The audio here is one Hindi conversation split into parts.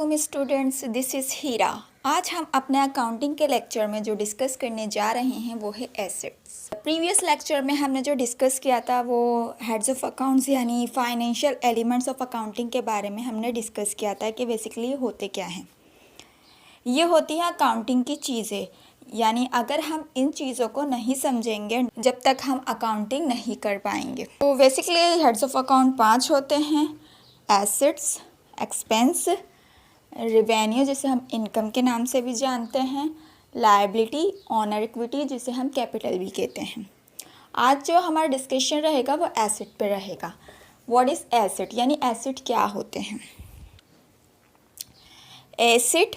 वालेकुम स्टूडेंट्स, दिस इज़ हीरा। आज हम अपने अकाउंटिंग के लेक्चर में जो डिस्कस करने जा रहे हैं वो है एसेट्स। प्रीवियस लेक्चर में हमने जो डिस्कस किया था वो हेड्स ऑफ अकाउंट्स यानी फाइनेंशियल एलिमेंट्स ऑफ अकाउंटिंग के बारे में हमने डिस्कस किया था कि बेसिकली ये होते क्या हैं। ये होती हैं अकाउंटिंग की चीज़ें, यानी अगर हम इन चीज़ों को नहीं समझेंगे जब तक हम अकाउंटिंग नहीं कर पाएंगे। तो बेसिकली हेड्स ऑफ अकाउंट 5 होते हैं: एसेट्स, एक्सपेंस, रिवेन्यू जिसे हम इनकम के नाम से भी जानते हैं, लायबिलिटी, ऑनर इक्विटी जिसे हम कैपिटल भी कहते हैं। आज जो हमारा डिस्कशन रहेगा वो एसेट पे रहेगा। व्हाट इज़ एसेट, यानी एसेट क्या होते हैं। एसेट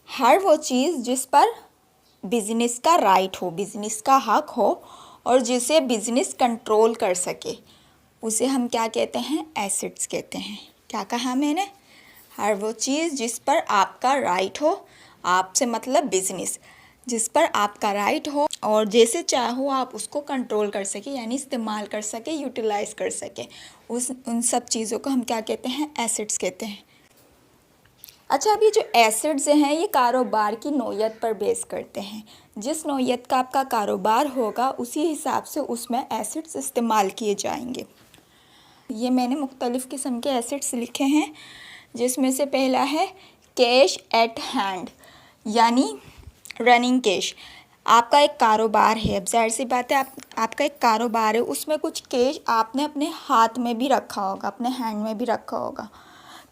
हर वो चीज़ जिस पर बिजनेस का राइट हो, बिजनेस का हक हो और जिसे बिजनेस कंट्रोल कर सके, उसे हम क्या कहते हैं, एसेट्स कहते हैं। क्या कहा मैंने? हर वो चीज़ जिस पर आपका राइट हो, आपसे मतलब बिजनेस, जिस पर आपका राइट हो और जैसे चाहो आप उसको कंट्रोल कर सके, यानी इस्तेमाल कर सके, यूटिलाइज कर सके, उन सब चीज़ों को हम क्या कहते हैं, एसेट्स कहते हैं। अच्छा, अभी जो एसेट्स हैं ये कारोबार की नौयत पर बेस करते हैं। जिस नौयत का आपका कारोबार होगा उसी हिसाब से उसमें एसेट्स इस्तेमाल किए जाएंगे। ये मैंने मुख्तलिफ़ किस्म के एसेट्स लिखे हैं, जिसमें से पहला है कैश एट हैंड, यानी रनिंग कैश। आपका एक कारोबार है, अब जाहिर सी बात है आपका एक कारोबार है, उसमें कुछ कैश आपने अपने हाथ में भी रखा होगा, अपने हैंड में भी रखा होगा,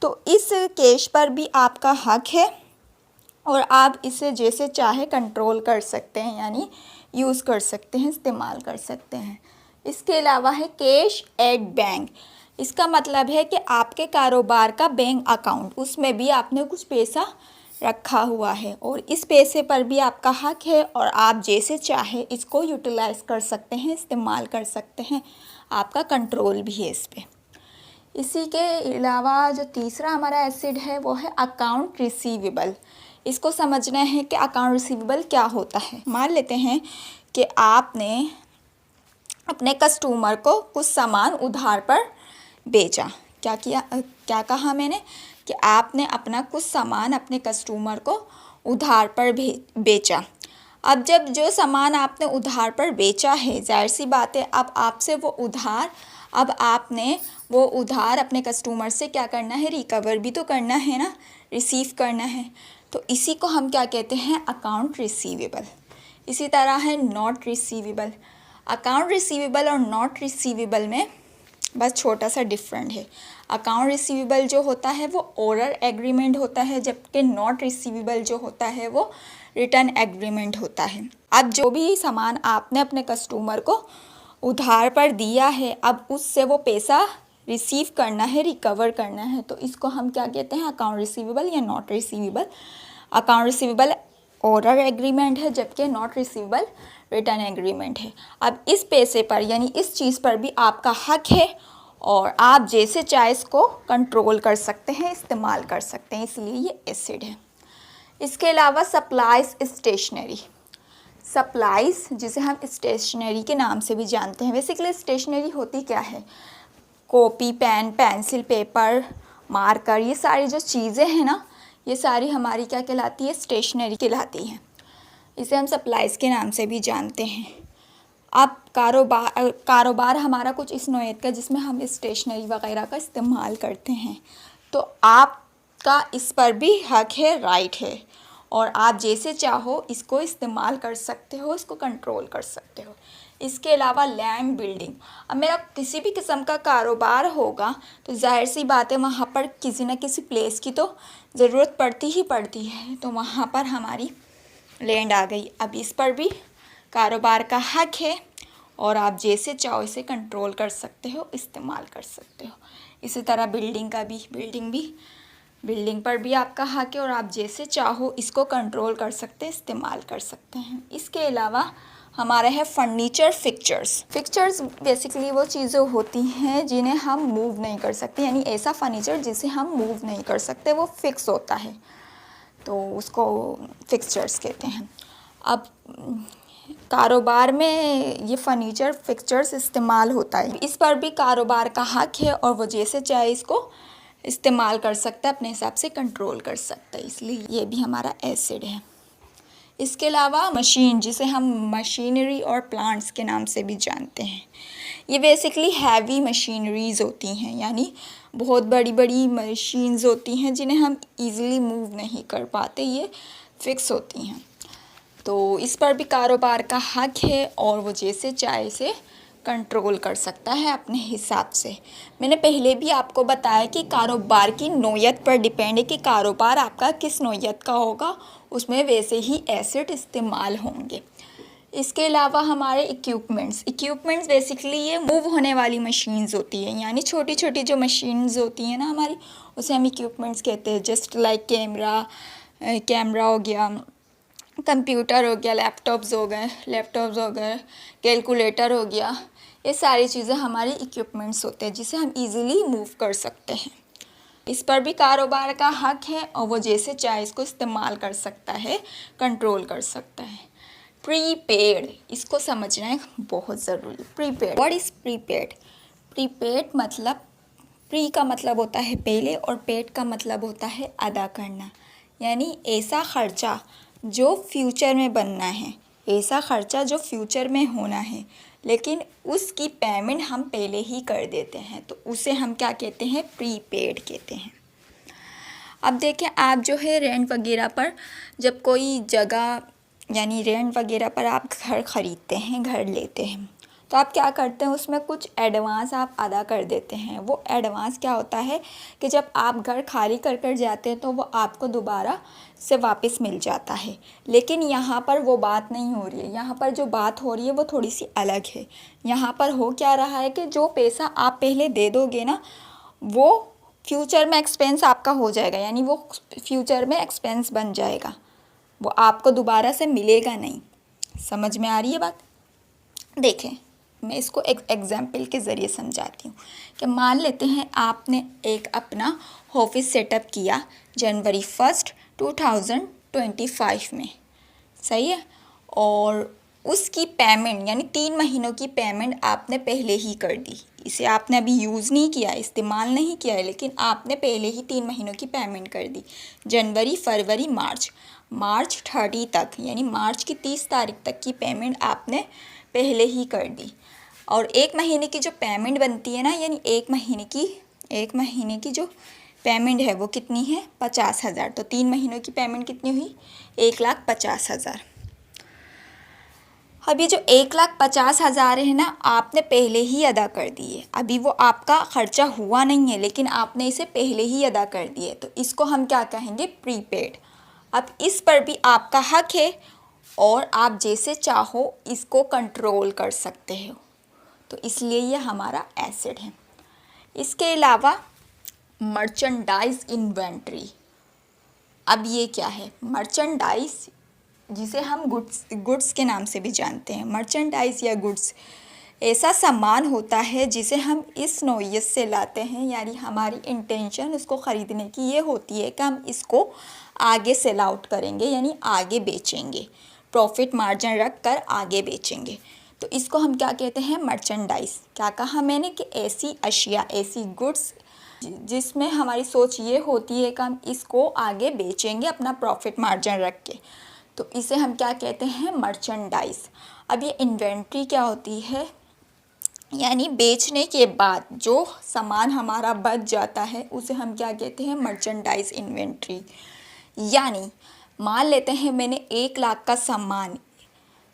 तो इस कैश पर भी आपका हक है और आप इसे जैसे चाहे कंट्रोल कर सकते हैं, यानी यूज़ कर सकते हैं, इस्तेमाल कर सकते हैं। इसके अलावा है कैश एट बैंक। इसका मतलब है कि आपके कारोबार का बैंक अकाउंट, उसमें भी आपने कुछ पैसा रखा हुआ है और इस पैसे पर भी आपका हक है और आप जैसे चाहे इसको यूटिलाइज़ कर सकते हैं, इस्तेमाल कर सकते हैं, आपका कंट्रोल भी है इस पर। इसी के अलावा जो तीसरा हमारा एसेट है वो है अकाउंट रिसीवेबल। इसको समझना है कि अकाउंट रिसीवेबल क्या होता है। मान लेते हैं कि आपने अपने कस्टमर को कुछ सामान उधार पर बेचा। क्या कहा मैंने कि आपने अपना कुछ सामान अपने कस्टमर को उधार पर बेचा। अब जब जो सामान आपने उधार पर बेचा है, जाहिर सी बात है अब आपसे वो उधार, अब आपने वो उधार अपने कस्टमर से क्या करना है, रिकवर भी तो करना है ना, रिसीव करना है। तो इसी को हम क्या कहते हैं, अकाउंट रिसीवेबल। इसी तरह है नॉट रिसीवेबल। अकाउंट रिसीवेबल और नॉट रिसीवेबल में बस छोटा सा डिफरेंट है। अकाउंट रिसीवेबल जो होता है वो ओरल एग्रीमेंट होता है, जबकि नॉट रिसीवेबल जो होता है वो रिटर्न एग्रीमेंट होता है। अब जो भी सामान आपने अपने कस्टमर को उधार पर दिया है, अब उससे वो पैसा रिसीव करना है, रिकवर करना है, तो इसको हम क्या कहते हैं, अकाउंट रिसीवेबल या not receivable. Account receivable oral agreement है, जबकि नॉट रिसीवेबल रिटर्न एग्रीमेंट है। अब इस पैसे पर यानी इस चीज़ पर भी आपका हक है और आप जैसे चाहे इसको कंट्रोल कर सकते हैं, इस्तेमाल कर सकते हैं, इसलिए ये एसेट है। इसके अलावा सप्लाइज स्टेशनरी। सप्लाइज जिसे हम स्टेशनरी के नाम से भी जानते हैं। बेसिकली स्टेशनरी होती क्या है, copy, pen, pencil, paper, marker, ये सारी जो चीज़ें हैं ना, ये सारी हमारी क्या कहलाती है, स्टेशनरी कहलाती हैं। इसे हम सप्लाइज के नाम से भी जानते हैं। अब कारोबार हमारा कुछ इस नौयत का जिसमें हम स्टेशनरी वगैरह का इस्तेमाल करते हैं, तो आपका इस पर भी हक है, राइट है, और आप जैसे चाहो इसको इस्तेमाल कर सकते हो, इसको कंट्रोल कर सकते हो। इसके अलावा लैंड, बिल्डिंग। अब मेरा किसी भी किस्म का कारोबार होगा तो जाहिर सी बात है वहाँ पर किसी न किसी प्लेस की तो ज़रूरत पड़ती ही पड़ती है, तो वहाँ पर हमारी लैंड आ गई। अब इस पर भी कारोबार का हक है और आप जैसे चाहो इसे कंट्रोल कर सकते हो, इस्तेमाल कर सकते हो। इसी तरह बिल्डिंग का भी, बिल्डिंग पर भी आपका हक है और आप जैसे चाहो इसको कंट्रोल कर सकते हैं, इस्तेमाल कर सकते हैं। इसके अलावा हमारा है फर्नीचर, फिक्चर्स। फिक्चर्स बेसिकली वो चीज़ें होती हैं जिन्हें हम मूव नहीं कर सकते, यानी ऐसा फर्नीचर जिसे हम मूव नहीं कर सकते, वो फिक्स होता है, तो उसको फिक्चर्स कहते हैं। अब कारोबार में ये फर्नीचर फिक्चर्स इस्तेमाल होता है, इस पर भी कारोबार का हक है और वो जैसे चाहे इसको इस्तेमाल कर सकता है, अपने हिसाब से कंट्रोल कर सकता है, इसलिए ये भी हमारा एसिड है। इसके अलावा मशीन, जिसे हम मशीनरी और प्लांट्स के नाम से भी जानते हैं, ये बेसिकली हैवी मशीनरीज़ होती हैं, यानी बहुत बड़ी बड़ी मशीन्स होती हैं जिन्हें हम इजीली मूव नहीं कर पाते, ये फिक्स होती हैं। तो इस पर भी कारोबार का हक है और वो जैसे चाहे से कंट्रोल कर सकता है अपने हिसाब से। मैंने पहले भी आपको बताया कि कारोबार की नौयत पर डिपेंड है कि कारोबार आपका किस नौयत का होगा, उसमें वैसे ही एसिड इस्तेमाल होंगे। इसके अलावा हमारे इक्विपमेंट्स बेसिकली ये मूव होने वाली मशीन्स होती हैं, यानी छोटी छोटी जो मशीन्स होती हैं ना हमारी, उसे हम इक्विपमेंट्स कहते हैं। जस्ट लाइक कैमरा हो गया, कंप्यूटर हो गया, लैपटॉप्स हो गए, कैलकुलेटर हो गया, ये सारी चीज़ें हमारे इक्विपमेंट्स होते हैं जिसे हम इजीली मूव कर सकते हैं। इस पर भी कारोबार का हक है और वो जैसे चाहे इसको इस्तेमाल कर सकता है, कंट्रोल कर सकता है। प्रीपेड, इसको समझना है बहुत ज़रूरी। Prepaid, what is prepaid? Prepaid मतलब, प्री का मतलब होता है पहले और पेड का मतलब होता है अदा करना, यानी ऐसा खर्चा जो फ्यूचर में बनना है, ऐसा खर्चा जो फ्यूचर में होना है, लेकिन उसकी पेमेंट हम पहले ही कर देते हैं, तो उसे हम क्या कहते हैं? प्रीपेड कहते हैं। अब देखें, आप जो है रेंट वगैरह पर, जब कोई जगह यानी रेंट वगैरह पर आप घर ख़रीदते हैं, घर लेते हैं, तो आप क्या करते हैं, उसमें कुछ एडवांस आप अदा कर देते हैं। वो एडवांस क्या होता है कि जब आप घर खाली कर कर जाते हैं तो वो आपको दोबारा से वापस मिल जाता है। लेकिन यहाँ पर वो बात नहीं हो रही है, यहाँ पर जो बात हो रही है वो थोड़ी सी अलग है। यहाँ पर हो क्या रहा है कि जो पैसा आप पहले दे दोगे ना, वो फ्यूचर में एक्सपेंस आपका हो जाएगा, यानी वो फ्यूचर में एक्सपेंस बन जाएगा, वो आपको दोबारा से मिलेगा नहीं। समझ में आ रही है बात? देखें, मैं इसको एक एग्जाम्पल के ज़रिए समझाती हूँ कि मान लेते हैं आपने एक अपना ऑफिस सेटअप किया जनवरी 1, 2025 में, सही है, और उसकी पेमेंट यानी 3 महीनों की पेमेंट आपने पहले ही कर दी। इसे आपने अभी यूज़ नहीं किया, इस्तेमाल नहीं किया है, लेकिन आपने पहले ही 3 महीनों की पेमेंट कर दी। जनवरी, फरवरी, मार्च 30 तक, यानी मार्च की 30 तारीख तक की पेमेंट आपने पहले ही कर दी। और 1 महीने की जो पेमेंट बनती है ना, यानी 1 महीने की जो पेमेंट है वो कितनी है? 50,000। तो 3 महीनों की पेमेंट कितनी हुई? 1,50,000। अब ये जो 1,50,000 है ना, आपने पहले ही अदा कर दिए। अभी वो आपका खर्चा हुआ नहीं है, लेकिन आपने इसे पहले ही अदा कर दिए, तो इसको हम क्या कहेंगे? प्रीपेड। अब इस पर भी आपका हक है और आप जैसे चाहो इसको कंट्रोल कर सकते हो, तो इसलिए ये हमारा एसिड है। इसके अलावा मर्चेंडाइज इन्वेंट्री। अब ये क्या है? मर्चेंडाइज, जिसे हम गुड्स के नाम से भी जानते हैं। मर्चेंडाइज या गुड्स ऐसा सामान होता है जिसे हम इस नौइयत से लाते हैं, यानी हमारी इंटेंशन उसको ख़रीदने की ये होती है कि हम इसको आगे सेल आउट करेंगे, यानी आगे बेचेंगे, प्रॉफिट मार्जिन रख कर आगे बेचेंगे। तो इसको हम क्या कहते हैं? मर्चेंडाइज। क्या कहा मैंने कि ऐसी अशिया, ऐसी गुड्स जिसमें हमारी सोच ये होती है कि हम इसको आगे बेचेंगे अपना प्रॉफिट मार्जिन रख के, तो इसे हम क्या कहते हैं? मर्चेंडाइज। अब ये इन्वेंट्री क्या होती है? यानी बेचने के बाद जो सामान हमारा बच जाता है उसे हम क्या कहते हैं? Merchandise inventory. यानी मान लेते हैं मैंने 1 लाख का सामान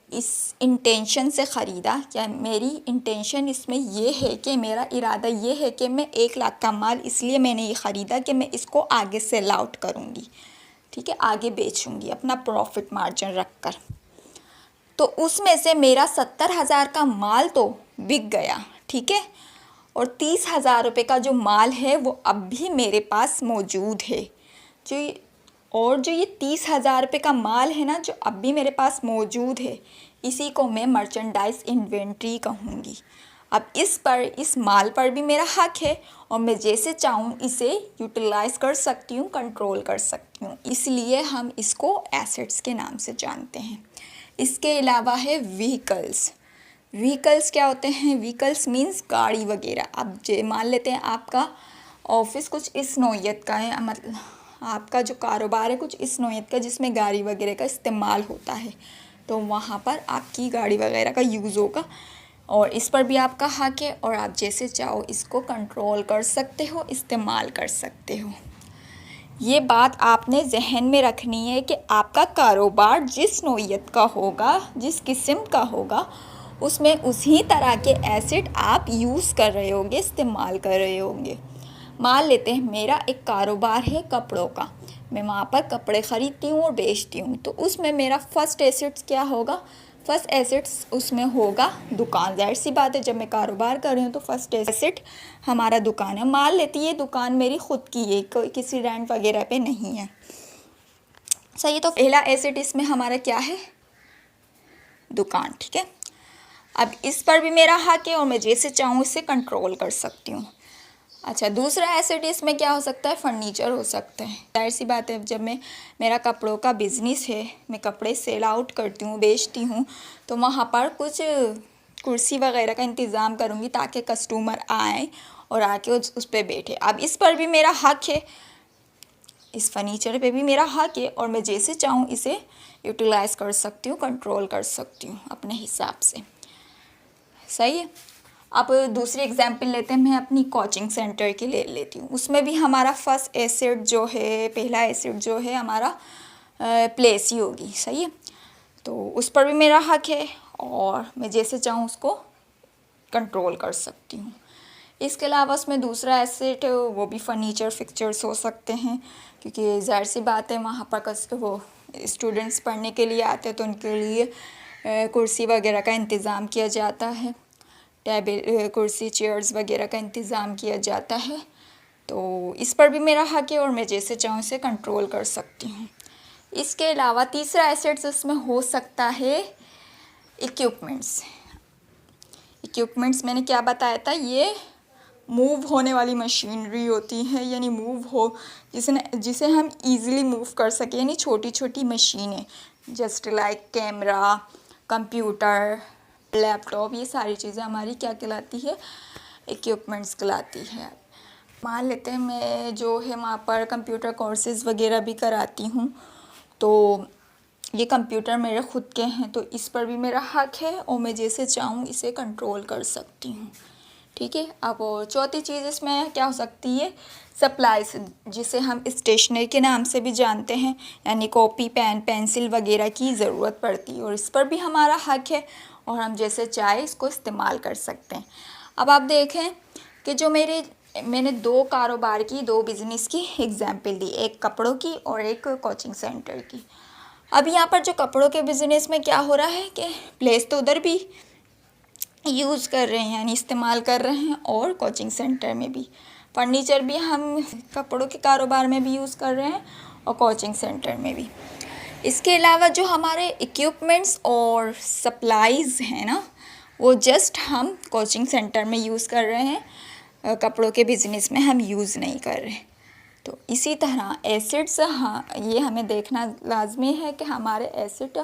इस इंटेंशन से ख़रीदा, क्या मेरी इंटेंशन इसमें ये है कि मेरा इरादा ये है कि मैं 1 लाख का माल इसलिए मैंने ये ख़रीदा कि मैं इसको आगे सेल आउट करूँगी, ठीक है, आगे बेचूँगी अपना प्रॉफिट मार्जिन रख कर। तो उसमें से मेरा 70,000 का माल तो बिक गया, ठीक है, और 30,000 रुपये का जो माल है वो अब भी मेरे पास मौजूद है। जो ये 30,000 रुपये का माल है ना, जो अब भी मेरे पास मौजूद है, इसी को मैं मर्चेंडाइज इन्वेंट्री कहूँगी। अब इस माल पर भी मेरा हक है और मैं जैसे चाहूँ इसे यूटिलाइज़ कर सकती हूँ, कंट्रोल कर सकती हूँ, इसलिए हम इसको एसेट्स के नाम से जानते हैं। इसके अलावा है व्हीकल्स। व्हीकल्स क्या होते हैं? व्हीकल्स मीन्स गाड़ी वगैरह। अब मान लेते हैं आपका ऑफिस कुछ इस नौइयत का है, मतलब आपका जो कारोबार है कुछ इस नौइयत का जिसमें गाड़ी वगैरह का इस्तेमाल होता है, तो वहाँ पर आपकी गाड़ी वगैरह का यूज़ होगा और इस पर भी आपका हक है और आप जैसे चाहो इसको कंट्रोल कर सकते हो, इस्तेमाल कर सकते हो। ये बात आपने जहन में रखनी है कि आपका कारोबार जिस नौइयत का होगा, जिस किस्म का होगा, उसमें उसी तरह के एसेट आप यूज़ कर रहे होंगे, इस्तेमाल कर रहे होंगे। मान लेते हैं मेरा एक कारोबार है कपड़ों का, मैं वहाँ पर कपड़े ख़रीदती हूँ और बेचती हूँ, तो उसमें मेरा फ़र्स्ट एसेट्स क्या होगा? फ़र्स्ट एसेट्स उसमें होगा दुकान। ज़ाहिर सी बात है, जब मैं कारोबार कर रही हूँ तो फ़र्स्ट एसेट हमारा दुकान है। मान लेती है ये दुकान मेरी ख़ुद की है, कोई किसी रेंट वगैरह पे नहीं है, सही। तो पहला एसेट इसमें हमारा क्या है? दुकान, ठीक है। अब इस पर भी मेरा हक है और मैं जैसे चाहूँ इसे कंट्रोल कर सकती हूँ। अच्छा, दूसरा एसेट इसमें क्या हो सकता है? फर्नीचर हो सकता है। जाहिर सी बात है, जब मेरा कपड़ों का बिज़नेस है, मैं कपड़े सेल आउट करती हूँ, बेचती हूँ, तो वहाँ पर कुछ कुर्सी वगैरह का इंतज़ाम करूँगी ताकि कस्टमर आए और आके उस पर बैठे। अब इस पर भी मेरा हक है, इस फर्नीचर पे भी मेरा हक है और मैं जैसे चाहूँ इसे यूटिलाइज़ कर सकती हूँ, कंट्रोल कर सकती हूँ अपने हिसाब से, सही है। अब दूसरी एग्जांपल लेते हैं, मैं अपनी कोचिंग सेंटर की ले लेती हूँ। उसमें भी हमारा फर्स्ट एसेट जो है, पहला एसेट जो है हमारा प्लेस ही होगी, सही है। तो उस पर भी मेरा हक है और मैं जैसे चाहूँ उसको कंट्रोल कर सकती हूँ। इसके अलावा उसमें दूसरा एसेट वो भी फर्नीचर फिक्चर्स हो सकते हैं, क्योंकि ज़ाहिर सी बात है वहाँ पर वो स्टूडेंट्स पढ़ने के लिए आते हैं तो उनके लिए कुर्सी वगैरह का इंतज़ाम किया जाता है, टेबल कुर्सी चेयर्स वगैरह का इंतज़ाम किया जाता है। तो इस पर भी मेरा हक है और मैं जैसे चाहूँ इसे कंट्रोल कर सकती हूँ। इसके अलावा तीसरा एसेट्स इसमें हो सकता है इक्विपमेंट्स। इक्विपमेंट्स मैंने क्या बताया था? ये मूव होने वाली मशीनरी होती है, यानी मूव हो जिसे हम इजीली मूव कर सकें, यानी छोटी छोटी मशीनें, just like camera, computer, laptop, ये सारी चीज़ें हमारी क्या कहलाती है? इक्विपमेंट्स कहलाती है। मान लेते हैं मैं जो है वहाँ पर कंप्यूटर कोर्सेज़ वगैरह भी कराती हूँ, तो ये कंप्यूटर मेरे ख़ुद के हैं, तो इस पर भी मेरा हक है और मैं जैसे चाहूँ इसे कंट्रोल कर सकती हूँ, ठीक है। अब चौथी चीज़ इसमें क्या हो सकती है? सप्लाईज, जिसे हम स्टेशनरी के नाम से भी जानते हैं, यानी कॉपी, पेन, पेंसिल वगैरह की ज़रूरत पड़ती है और इस पर भी हमारा हक है और हम जैसे चाहे इसको इस्तेमाल कर सकते हैं। अब आप देखें कि जो मैंने दो कारोबार की, दो बिज़नेस की एग्जाम्पल दी, एक कपड़ों की और एक कोचिंग सेंटर की। अब यहाँ पर जो कपड़ों के बिज़नेस में क्या हो रहा है कि प्लेस तो उधर भी यूज़ कर रहे हैं, यानी इस्तेमाल कर रहे हैं, और कोचिंग सेंटर में भी फर्नीचर भी हम कपड़ों के कारोबार में भी यूज़ कर रहे हैं और कोचिंग सेंटर में भी। इसके अलावा जो हमारे इक्विपमेंट्स और सप्लाईज़ हैं ना, वो जस्ट हम कोचिंग सेंटर में यूज़ कर रहे हैं, कपड़ों के बिज़नेस में हम यूज़ नहीं कर रहे। तो इसी तरह एसेट्स, हाँ, ये हमें देखना लाजमी है कि हमारे एसेट,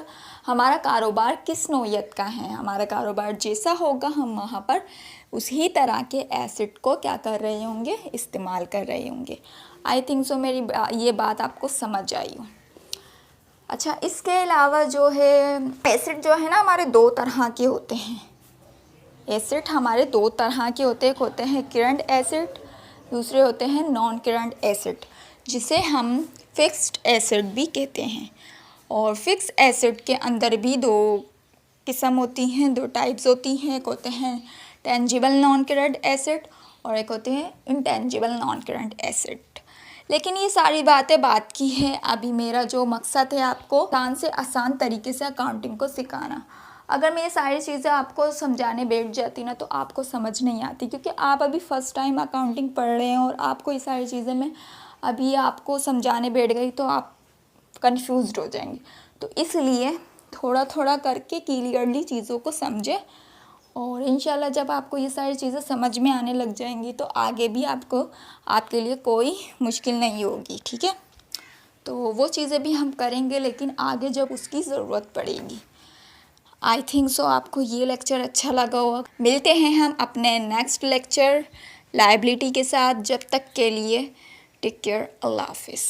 हमारा कारोबार किस नौइयत का है। हमारा कारोबार जैसा होगा हम वहाँ पर उसी तरह के एसेट को क्या कर रहे होंगे? इस्तेमाल कर रहे होंगे। आई थिंक सो मेरी ये बात आपको समझ आई हो। अच्छा, इसके अलावा जो है एसेट जो है ना हमारे दो तरह के होते हैं। एसेट हमारे दो तरह के होते हैं, एक होते हैं करंट एसेट, दूसरे होते हैं नॉन करंट एसेट, जिसे हम फिक्स्ड एसेट भी कहते हैं। और फिक्स एसेट के अंदर भी दो किस्म होती हैं, दो टाइप्स होती हैं। एक होते हैं टेंजिबल नॉन करंट एसेट और एक होते हैं इंटेंजिबल नॉन करंट एसेट। लेकिन ये सारी बातें बात की है, अभी मेरा जो मकसद है आपको आसान से आसान तरीके से अकाउंटिंग को सिखाना। अगर मैं ये सारी चीज़ें आपको समझाने बैठ जाती ना तो आपको समझ नहीं आती, क्योंकि आप अभी फ़र्स्ट टाइम अकाउंटिंग पढ़ रहे हैं और आपको ये सारी चीज़ें मैं अभी आपको समझाने बैठ गई तो आप कंफ्यूज्ड हो जाएंगे। तो इसलिए थोड़ा थोड़ा करके क्लियरली चीज़ों को समझें और इंशाल्लाह जब आपको ये सारी चीज़ें समझ में आने लग जाएंगी तो आगे भी आपके लिए कोई मुश्किल नहीं होगी, ठीक है। तो वो चीज़ें भी हम करेंगे, लेकिन आगे जब उसकी ज़रूरत पड़ेगी। आई थिंक सो आपको ये लेक्चर अच्छा लगा होगा। मिलते हैं हम अपने नेक्स्ट लेक्चर लाइबिलिटी के साथ। जब तक के लिए टेक केयर, अल्लाह हाफिज़।